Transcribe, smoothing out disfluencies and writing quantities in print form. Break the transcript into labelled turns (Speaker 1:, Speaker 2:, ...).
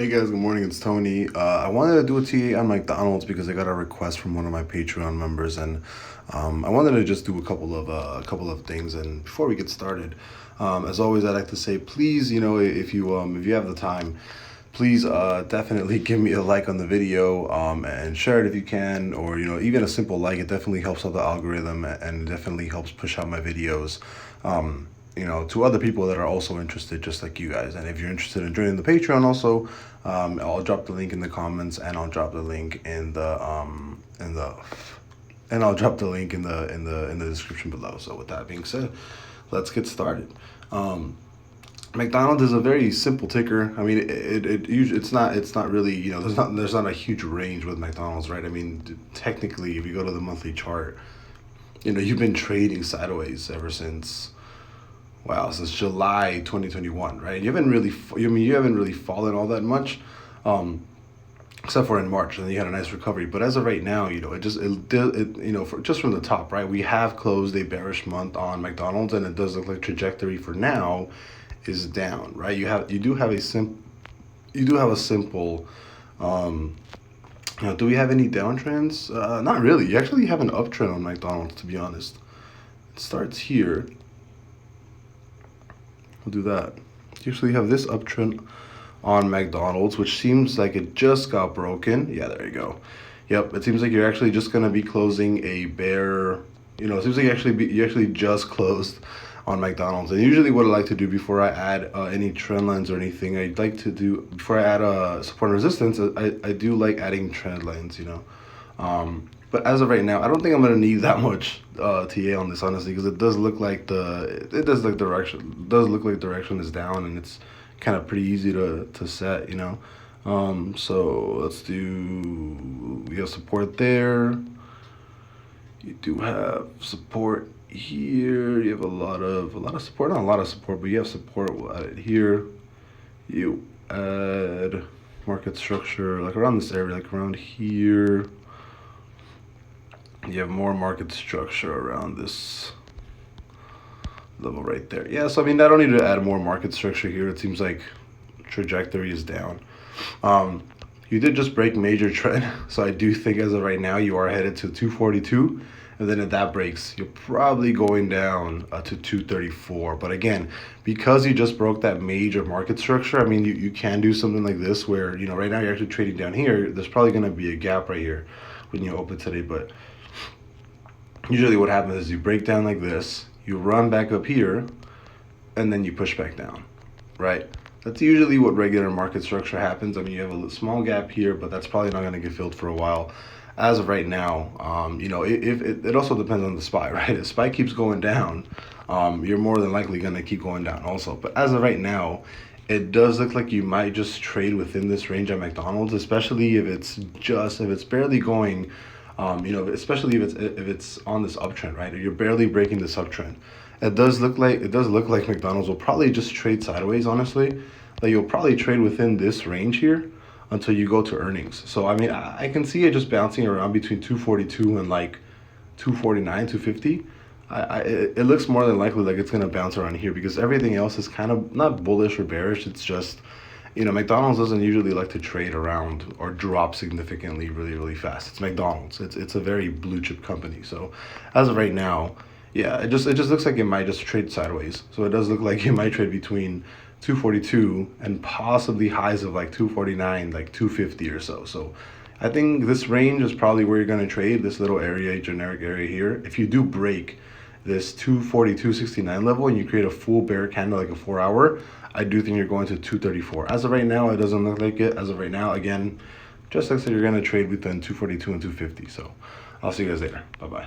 Speaker 1: Hey guys, good morning. It's Tony. I wanted to do a TA on McDonald's because I got a request from one of my Patreon members, and I wanted to just do a couple of things. And before we get started, as always, I'd like to say, please, if you have the time, please definitely give me a like on the video and share it if you can, or even a simple like. It definitely helps out the algorithm and definitely helps push out my videos. To other people that are also interested, just like you guys. And if you're interested in joining the Patreon, also, I'll drop the link in the comments, and I'll drop the link and I'll drop the link in the description below. So with that being said, let's get started. McDonald's is a very simple ticker. I mean, it's not really, there's not a huge range with McDonald's, right? I mean, technically, if you go to the monthly chart, you've been trading sideways ever since. Wow, since July 2021, right? You haven't really fallen all that much, except for in March, and then you had a nice recovery. But as of right now, just from the top, right? We have closed a bearish month on McDonald's, and it does look like trajectory for now is down, right? You do have a simple. Do we have any downtrends? Not really. You actually have an uptrend on McDonald's, to be honest. It starts here. We'll do that. Usually have this uptrend on McDonald's, which seems like it just got broken. Yeah, there you go. Yep, it seems like you're actually just gonna be closing a bear. It seems like you actually just closed on McDonald's. And usually, what I like to do before I add any trend lines or anything, I'd like to do before I add support and resistance. I do like adding trend lines. But as of right now, I don't think I'm gonna need that much TA on this, honestly, because it does look like direction is down, and it's kind of pretty easy to set. So let's do. We have support there. You do have support here. You have a lot of support, not a lot of support, but you have support. We'll add it here. You add market structure like around this area, like around here. You have more market structure around this level right there. Yeah, so I mean, I don't need to add more market structure here. It seems like trajectory is down. You did just break major trend, so I do think as of right now you are headed to 242, and then if that breaks, you're probably going down to 234. But again, because you just broke that major market structure, I mean, you can do something like this where, right now you're actually trading down here. There's probably going to be a gap right here when you open today, but usually what happens is you break down like this, you run back up here, and then you push back down, right? That's usually what regular market structure happens. I mean, you have a small gap here, but that's probably not going to get filled for a while. As of right now, if it also depends on the SPY, right? If SPY keeps going down, you're more than likely going to keep going down also. But as of right now, it does look like you might just trade within this range at McDonald's, especially if it's barely going. Especially if it's on this uptrend, right? Or you're barely breaking this uptrend. It does look like McDonald's will probably just trade sideways, honestly. Like you'll probably trade within this range here until you go to earnings. So I mean, I can see it just bouncing around between 242 and like 249, 250. It looks more than likely like it's gonna bounce around here because everything else is kind of not bullish or bearish. It's just McDonald's doesn't usually like to trade around or drop significantly really, really fast. It's McDonald's. It's a very blue chip company. So as of right now, yeah, it just looks like it might just trade sideways. So it does look like it might trade between 242 and possibly highs of like 249, like 250 or so. So I think this range is probably where you're going to trade, this little area, generic area here. If you do break this 242.69 level and you create a full bear candle, like a 4-hour, I do think you're going to 234. As of right now, it doesn't look like it. As of right now, again, just like I said, you're going to trade within 242 and 250. So I'll see you guys later. Bye-bye.